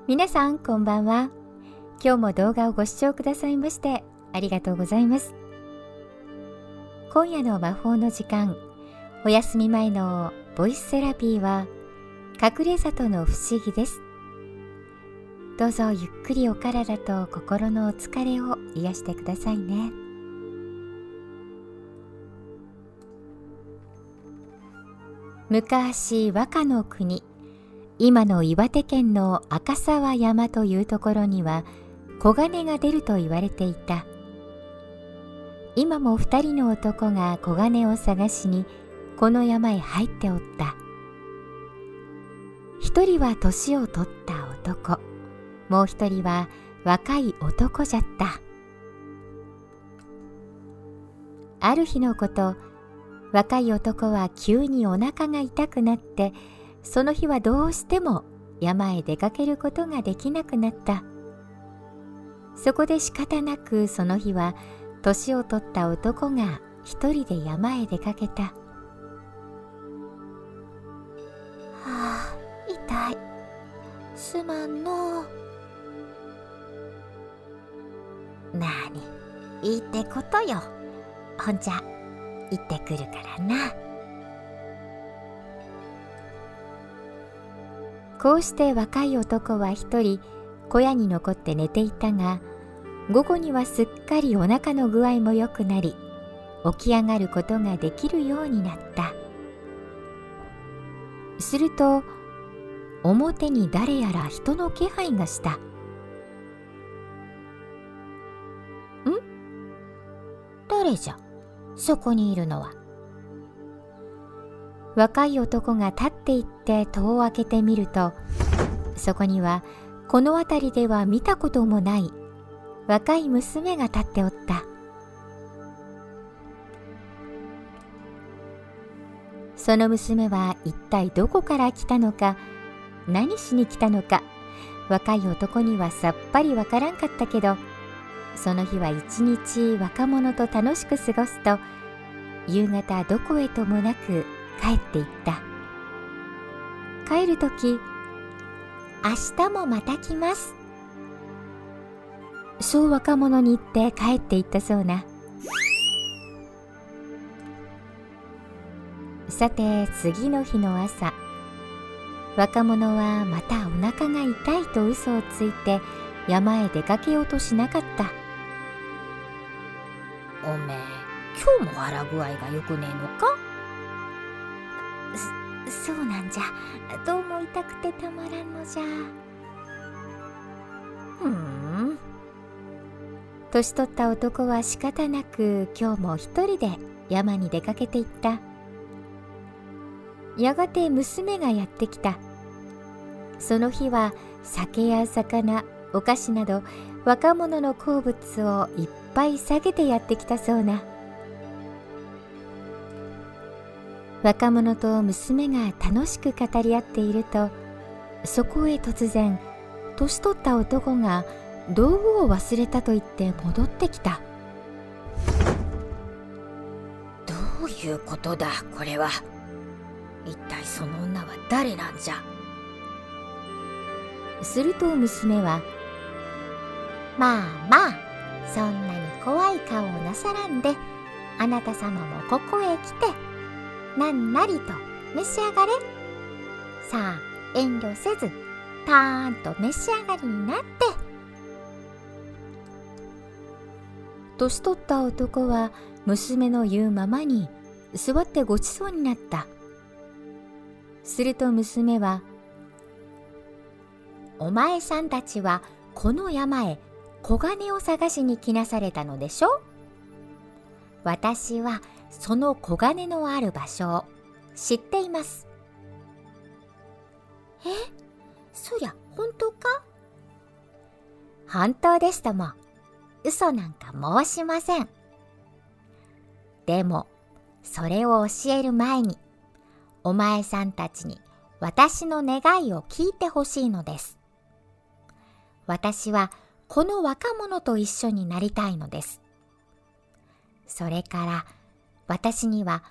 皆さんこんばんは。今日も動画をご視聴くださいましてありがとうございます。今夜の魔法の時間、お休み前のボイスセラピーは隠れ里の不思議です。どうぞゆっくりお体と心のお疲れを癒してくださいね。昔、和歌の国、今の岩手県の赤沢山というところには黄金が出ると言われていた。今も2人の男が黄金を探しにこの山へ入っておった。一人は年を取った男、もう一人は若い男じゃった。ある日のこと、若い男は急にお腹が痛くなって、その日はどうしても山へ出かけることができなくなった。そこで仕方なくその日は年を取った男が一人で山へ出かけた。はあ、痛い。すまんの。なあに、いいってことよ。ほんじゃ、行ってくるからな。こうして若い男は一人小屋に残って寝ていたが、午後にはすっかりお腹の具合も良くなり、起き上がることができるようになった。すると表に誰やら人の気配がした。ん？誰じゃ、そこにいるのは。若い男が立って行って戸を開けてみると、そこにはこの辺りでは見たこともない若い娘が立っておった。その娘は一体どこから来たのか、何しに来たのか、若い男にはさっぱりわからんかったけど、その日は一日若者と楽しく過ごすと、夕方どこへともなく帰っていった。帰るとき、明日もまた来ます、そう若者に言って帰っていったそうな。さて次の日の朝、若者はまたお腹が痛いと嘘をついて山へ出かけようとしなかった。おめえ、今日も腹具合がよくねえのか？そうなんじゃ。どうも痛くてたまらんのじゃ。年取った男は仕方なく今日も一人で山に出かけていった。やがて娘がやってきた。その日は酒や魚、お菓子など若者の好物をいっぱい下げてやってきたそうな。若者と娘が楽しく語り合っていると、そこへ突然年取った男が道具を忘れたと言って戻ってきた。どういうことだこれは。一体その女は誰なんじゃ。すると娘は、まあまあ、そんなに怖い顔をなさらんで、あなた様もここへ来てなんなりと召し上がれ。さあ遠慮せずたーんと召し上がりになって。年取った男は娘の言うままに座ってごちそうになった。すると娘は、お前さんたちはこの山へ黄金を探しに来なされたのでしょ。私はその黄金のある場所を知っています。そりゃ本当か？本当ですとも、嘘なんか申しません。でもそれを教える前に、お前さんたちに私の願いを聞いてほしいのです。私はこの若者と一緒になりたいのです。それから私には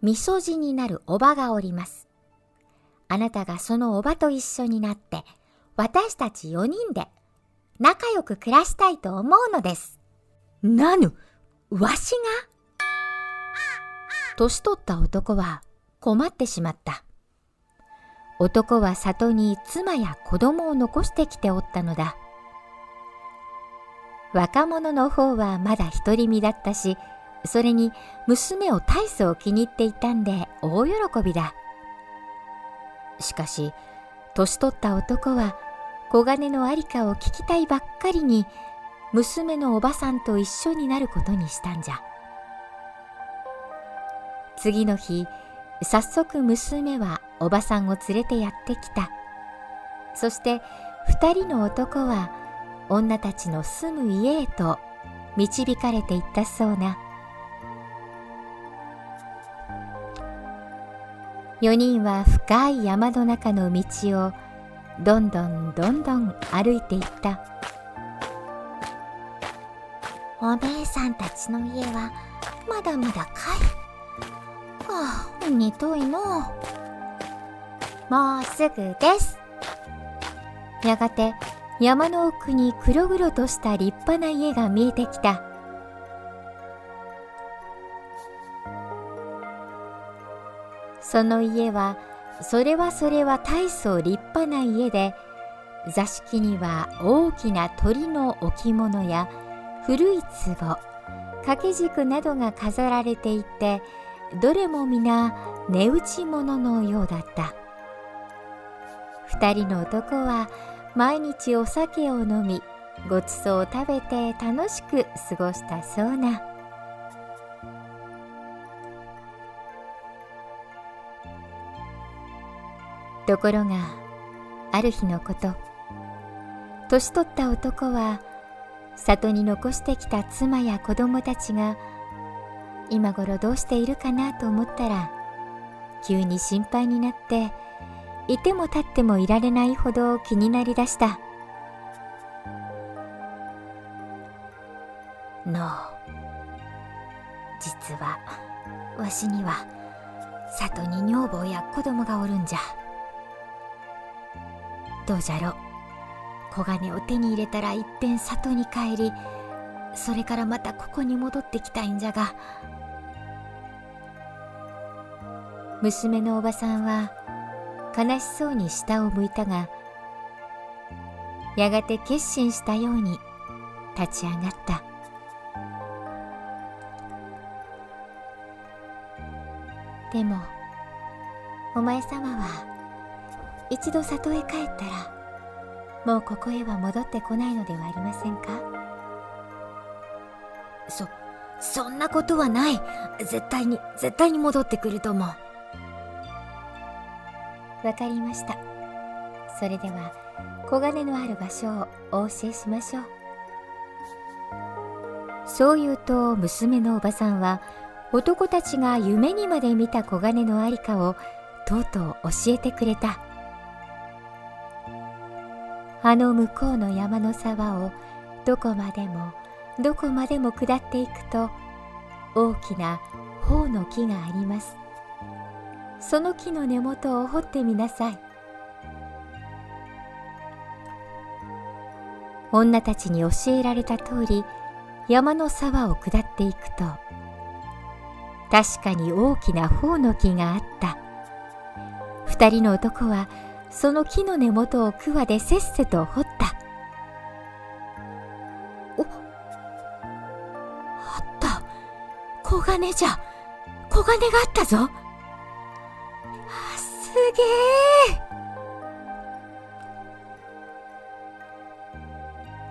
みそじになるおばがおります。あなたがそのおばと一緒になって私たち4人で仲良く暮らしたいと思うのです。なぬ、わしが？年取った男は困ってしまった。男は里に妻や子供を残してきておったのだ。若者の方はまだ独り身だったし、それに娘を大層気に入っていたんで大喜びだ。しかし、年取った男は小金のありかを聞きたいばっかりに、娘のおばさんと一緒になることにしたんじゃ。次の日、早速娘はおばさんを連れてやってきた。そして二人の男は女たちの住む家へと導かれていったそうな。4人は深い山の中の道をどんどん歩いていった。お姉さんたちの家はまだまだかい。ああ、に遠いの。もうすぐです。やがて山の奥に黒々とした立派な家が見えてきた。その家はそれは大層立派な家で、座敷には大きな鳥の置物や古い壺、掛け軸などが飾られていて、どれも皆値打ち物のようだった。二人の男は毎日お酒を飲み、ごちそうを食べて楽しく過ごしたそうな。ところが、ある日のこと、年取った男は里に残してきた妻や子供たちが今頃どうしているかなと思ったら、急に心配になって、いても立ってもいられないほど気になりだした。のう、実はわしには里に女房や子供がおるんじゃ。どうじゃろ、小金を手に入れたらいっぺん里に帰り、それからまたここに戻ってきたいんじゃが。娘のおばさんは悲しそうに下を向いたが、やがて決心したように立ち上がった。でもお前様は一度里へ帰ったら、もうここへは戻ってこないのではありませんか？そんなことはない。絶対に戻ってくると思う。わかりました。それでは小金のある場所をお教えしましょう。そう言うと、娘のおばさんは男たちが夢にまで見た小金のありかをとうとう教えてくれた。あの向こうの山の沢をどこまでも下っていくと、大きな朴の木があります。その木の根元を掘ってみなさい。女たちに教えられた通り、山の沢を下っていくと、確かに大きな朴の木があった。二人の男はその木の根元を桑でせっせと掘った。あった。小金じゃ。小金があったぞ。すげえ。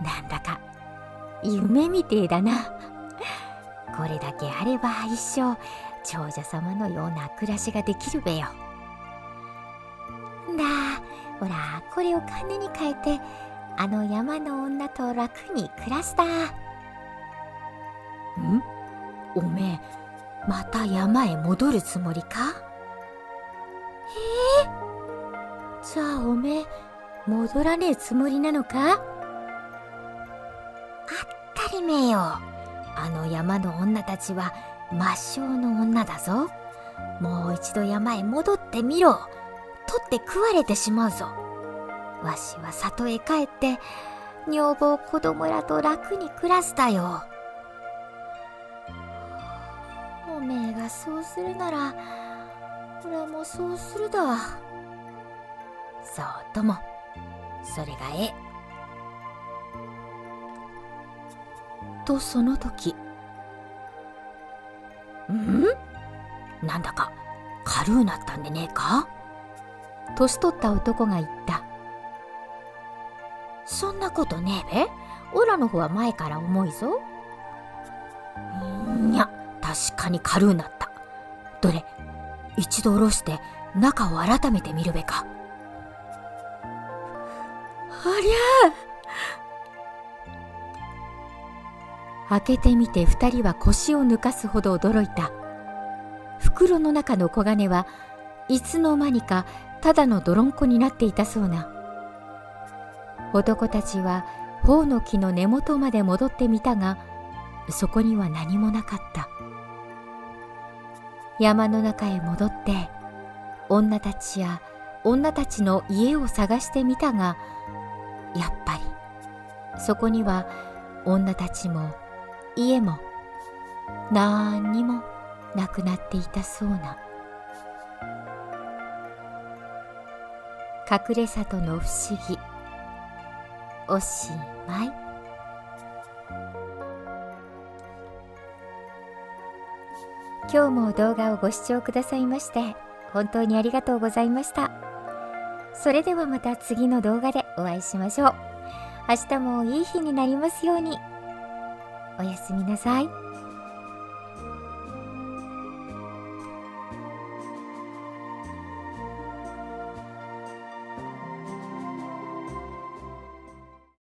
なんだか夢みてえだな。これだけあれば一生長者様のような暮らしができるべよ。ほら、これを金に変えて、あの山の女と楽に暮らすだ。おめえ、また山へ戻るつもりか？じゃあおめえ、戻らねえつもりなのか？あったりめよ。あの山の女たちは抹消の女だぞ。もう一度山へ戻ってみろ。取って食われてしまうぞ。わしは里へ帰って女房子供らと楽に暮らすだよ。おめえがそうするなら俺もそうするだ。そうとも、それがええ。とその時、なんだか軽うなったんでねえか？年取った男が言った。そんなことねえべ。オラの方は前から重いぞ。いや、確かに軽うなった。どれ、一度下ろして中を改めて見るべか。ありゃ！開けてみて二人は腰を抜かすほど驚いた。袋の中の小金はいつの間にかただの泥んこになっていたそうな。男たちは朴の木の根元まで戻ってみたが、そこには何もなかった。山の中へ戻って女たちや女たちの家を探してみたが、やっぱりそこには女たちも家もなんにもなくなっていたそうな。隠れ里の不思議、おしまい。今日も動画をご視聴くださいまして本当にありがとうございました。それではまた次の動画でお会いしましょう。明日もいい日になりますように。おやすみなさい。